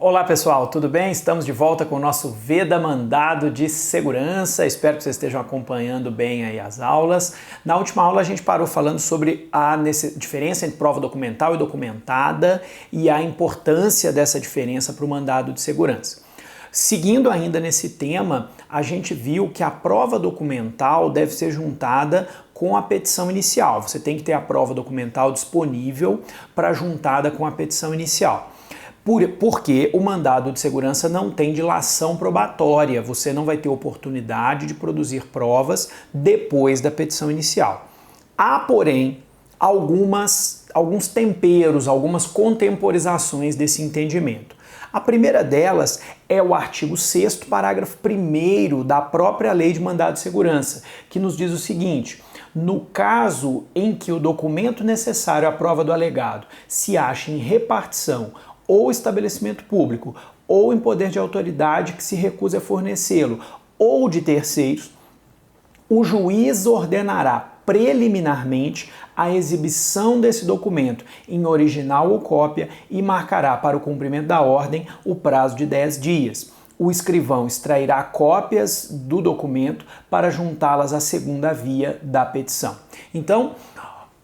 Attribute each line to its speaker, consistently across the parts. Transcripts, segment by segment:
Speaker 1: Olá pessoal, tudo bem? Estamos de volta com o nosso Veda Mandado de Segurança. Espero que vocês estejam acompanhando bem aí as aulas. Na última aula a gente parou falando sobre a diferença entre prova documental e documentada e a importância dessa diferença para o mandado de segurança. Seguindo ainda nesse tema, a gente viu que a prova documental deve ser juntada com a petição inicial. Você tem que ter a prova documental disponível para juntada com a petição inicial. Porque o mandado de segurança não tem dilação probatória, você não vai ter oportunidade de produzir provas depois da petição inicial. Há, porém, alguns temperos, algumas contemporizações desse entendimento. A primeira delas é o artigo 6º, parágrafo 1º da própria Lei de Mandado de Segurança, que nos diz o seguinte: no caso em que o documento necessário à prova do alegado se ache em repartição ou estabelecimento público, ou em poder de autoridade que se recuse a fornecê-lo, ou de terceiros, o juiz ordenará preliminarmente a exibição desse documento em original ou cópia e marcará para o cumprimento da ordem o prazo de 10 dias. O escrivão extrairá cópias do documento para juntá-las à segunda via da petição. Então,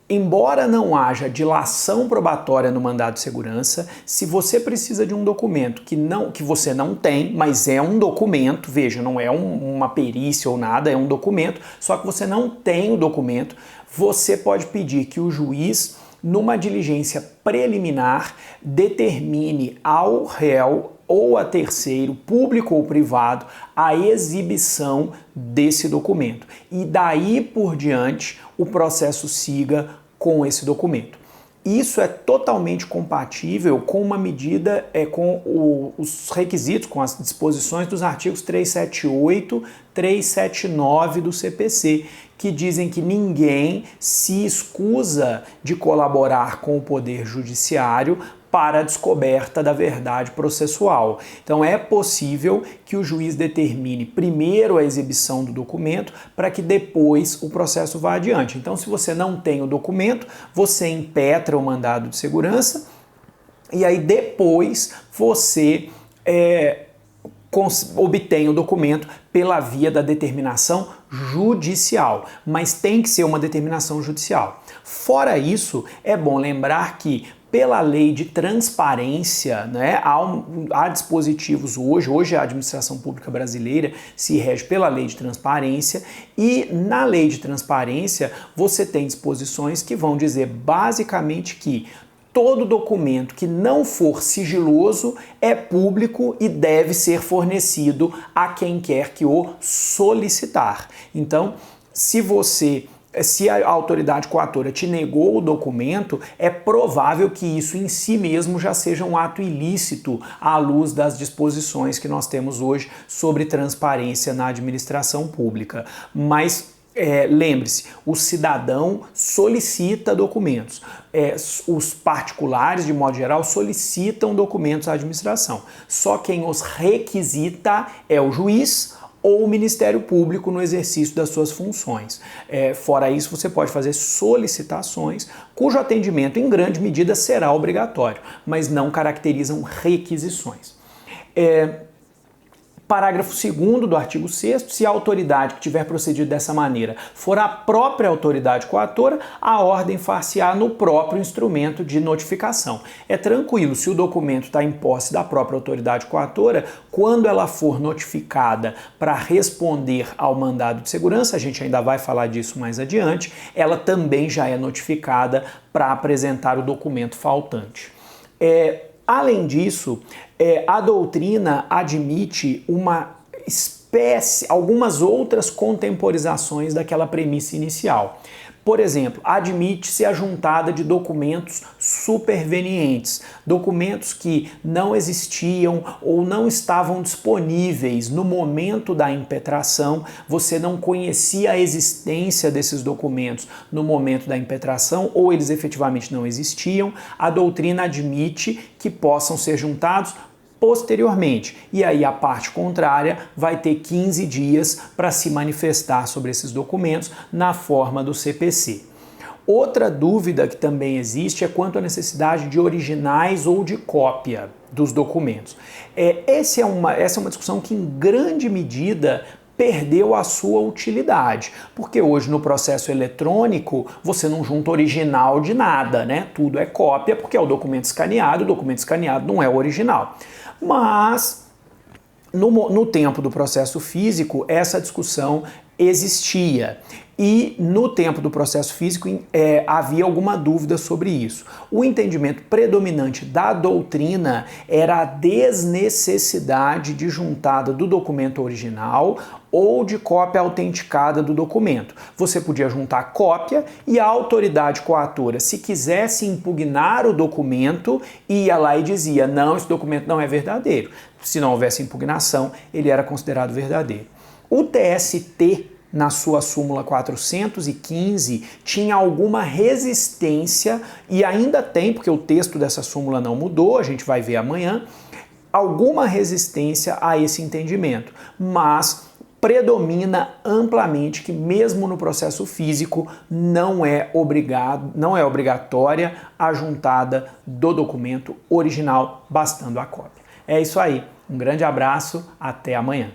Speaker 1: embora não haja dilação probatória no mandado de segurança, se você precisa de um documento que você não tem, mas é um documento, veja, não é uma perícia ou nada, é um documento, só que você não tem o documento, você pode pedir que o juiz, numa diligência preliminar, determine ao réu ou a terceiro, público ou privado, a exibição desse documento. E daí por diante, o processo siga com esse documento. Isso é totalmente compatível com uma medida, com os requisitos, com as disposições dos artigos 378, 379 do CPC, que dizem que ninguém se escusa de colaborar com o Poder Judiciário para a descoberta da verdade processual. Então é possível que o juiz determine primeiro a exibição do documento para que depois o processo vá adiante. Então, se você não tem o documento, você impetra o mandado de segurança e aí depois você obtém o documento pela via da determinação judicial, mas tem que ser uma determinação judicial. Fora isso, é bom lembrar que pela lei de transparência, né, há dispositivos hoje a administração pública brasileira se rege pela lei de transparência e na lei de transparência você tem disposições que vão dizer basicamente que todo documento que não for sigiloso é público e deve ser fornecido a quem quer que o solicitar. Então, se a autoridade coatora te negou o documento, é provável que isso em si mesmo já seja um ato ilícito à luz das disposições que nós temos hoje sobre transparência na administração pública. Mas lembre-se, o cidadão solicita documentos. Os particulares, de modo geral, solicitam documentos à administração. Só quem os requisita é o juiz ou o Ministério Público no exercício das suas funções. Fora isso, você pode fazer solicitações, cujo atendimento, em grande medida, será obrigatório, mas não caracterizam requisições. Parágrafo 2º do artigo 6º, se a autoridade que tiver procedido dessa maneira for a própria autoridade coatora, a ordem far-se-á no próprio instrumento de notificação. É tranquilo, se o documento está em posse da própria autoridade coatora, quando ela for notificada para responder ao mandado de segurança, a gente ainda vai falar disso mais adiante, ela também já é notificada para apresentar o documento faltante. Além disso, a doutrina admite algumas outras contemporizações daquela premissa inicial. Por exemplo, admite-se a juntada de documentos supervenientes, documentos que não existiam ou não estavam disponíveis no momento da impetração, você não conhecia a existência desses documentos no momento da impetração ou eles efetivamente não existiam, a doutrina admite que possam ser juntados posteriormente. E aí a parte contrária vai ter 15 dias para se manifestar sobre esses documentos na forma do CPC. Outra dúvida que também existe é quanto à necessidade de originais ou de cópia dos documentos. Essa é uma discussão que, em grande medida, perdeu a sua utilidade, porque hoje no processo eletrônico você não junta original de nada, né? Tudo é cópia, porque é o documento escaneado não é o original. Mas no tempo do processo físico, essa discussão existia. E no tempo do processo físico havia alguma dúvida sobre isso. O entendimento predominante da doutrina era a desnecessidade de juntada do documento original ou de cópia autenticada do documento. Você podia juntar cópia e a autoridade coatora, se quisesse impugnar o documento, ia lá e dizia: não, esse documento não é verdadeiro. Se não houvesse impugnação, ele era considerado verdadeiro. O TST, na sua súmula 415, tinha alguma resistência, e ainda tem, porque o texto dessa súmula não mudou, a gente vai ver amanhã, alguma resistência a esse entendimento, mas predomina amplamente que mesmo no processo físico não é obrigatória a juntada do documento original, bastando a cópia. É isso aí, um grande abraço, até amanhã.